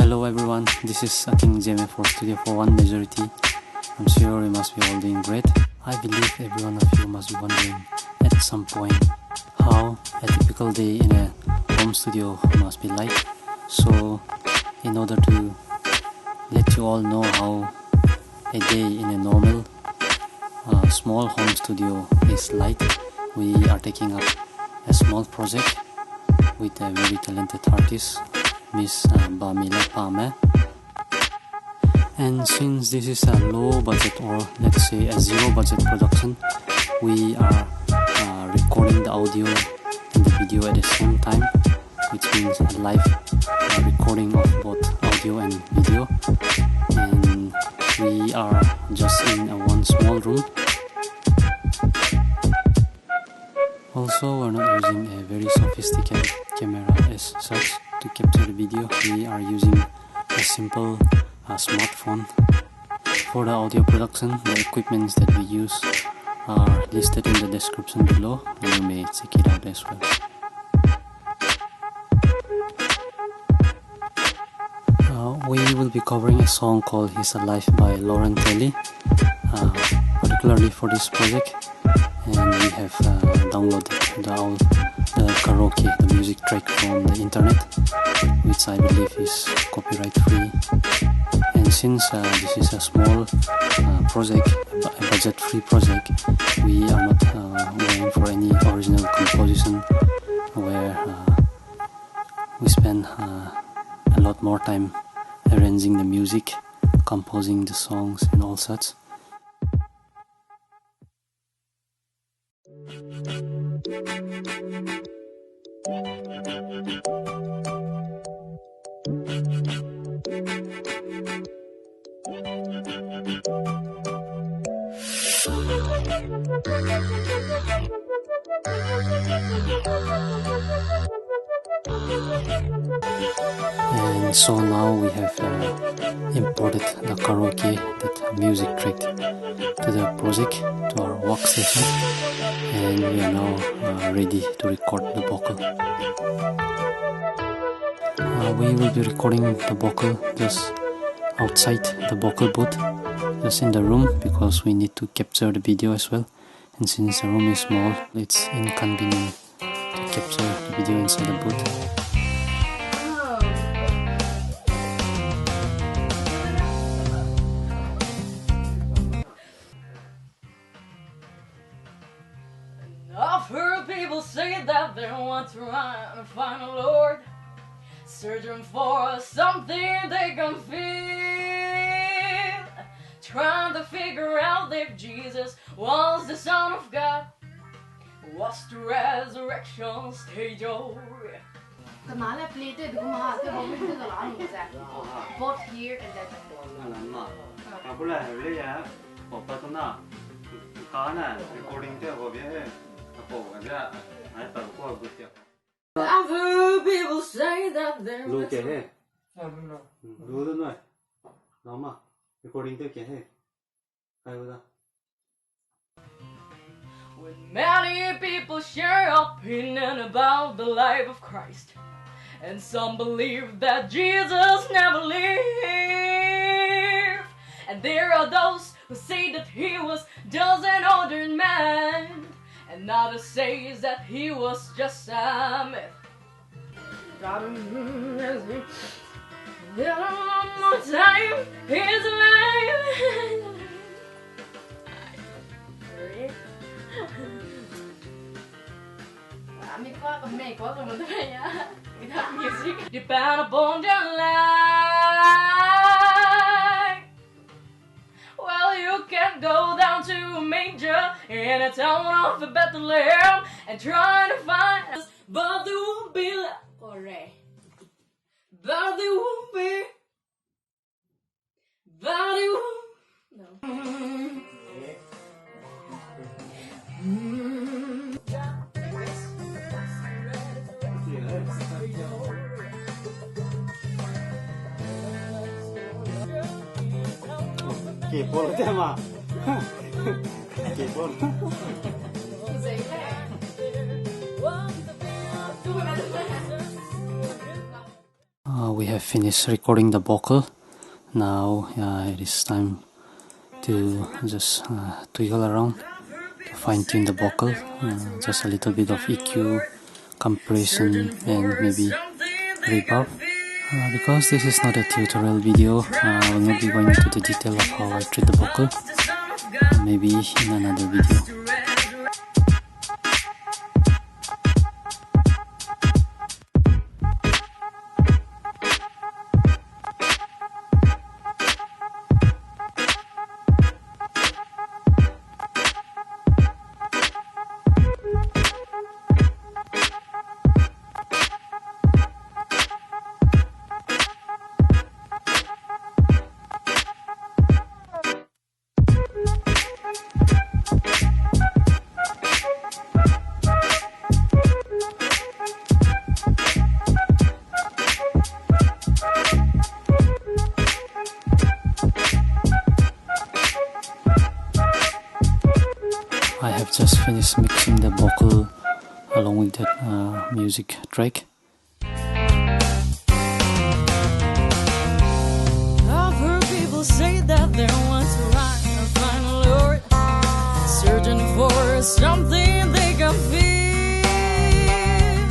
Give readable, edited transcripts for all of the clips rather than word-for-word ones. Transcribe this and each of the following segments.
Hello everyone, this is Xenyx for Studio4 OneMajority. I'm sure you must be all doing great. I believe every one of you must be wondering at some point how a typical day in a home studio must be like. So in order to let you all know how a day in a normal small home studio is like, we are taking up a small project with a very talented artist, Miss Bamile Pame. And since this is a low budget, or let's say a zero budget production, we are recording the audio and the video at the same time, which means a live recording of both audio and video. And we are just in one small room. Also, we're not using a very sophisticated camera as such to capture the video. We are using a simple smartphone. For the audio production, the equipments that we use are listed in the description below, and you may check it out as well. We will be covering a song called He's Alive by Lauren Telly, particularly for this project, and we have downloaded the karaoke, the music track from the internet, which I believe is copyright free. And since this is a small project, a budget free project, we are not going for any original composition where we spend a lot more time arranging the music, composing the songs and all such. And so now we have imported the karaoke, that music track, to the project, to our workstation, and we are now ready to record the vocal. We will be recording the vocal just outside the vocal booth, just in the room, because we need to capture the video as well. And since the room is small, it's inconvenient to capture the video inside the booth. I've heard people say that they want to run and find the Lord, searching for something they can feel, trying to figure out if Jesus was the Son of God, was the resurrection stage over. Both here and there. I've heard people say that they're when many people share opinion about the life of Christ, and some believe that Jesus never lived, and there are those who say that he was just an ordinary man, and others say that he was just a myth. One more time, he's alive. Depend upon your life. Well, you can go down to a manger in a town of Bethlehem and try to find us, but there won't be but there won't be, but it won't. No. We have finished recording the vocal. Now it is time to just twiggle around to fine-tune the vocal. Just a little bit of EQ, compression, and maybe reverb. Because this is not a tutorial video, I will not be going into the detail of how I treat the vocal. Maybe in another video. I have just finished mixing the vocal along with that music track. I've heard people say that they want to ride and find a Lord, searching for something they can feel,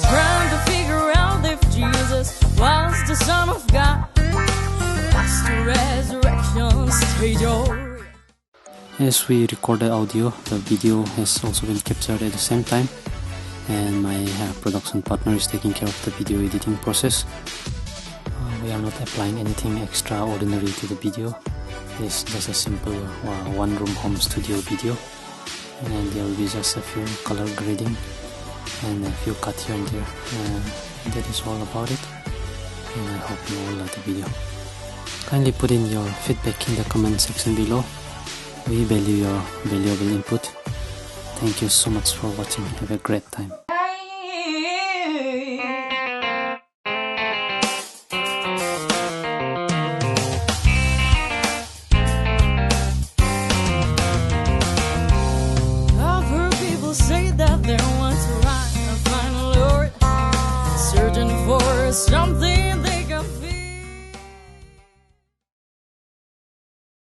trying to figure out if Jesus was the Son of God. That's the resurrection stage. As we record the audio, the video has also been captured at the same time, and my production partner is taking care of the video editing process. We are not applying anything extraordinary to the video. It's just a simple one-room home studio video, and there will be just a few color grading and a few cuts here and there. That is all about it, and I hope you all like the video. Kindly put in your feedback in the comment section below. We value your valuable input. Thank you so much for watching. Have a great time.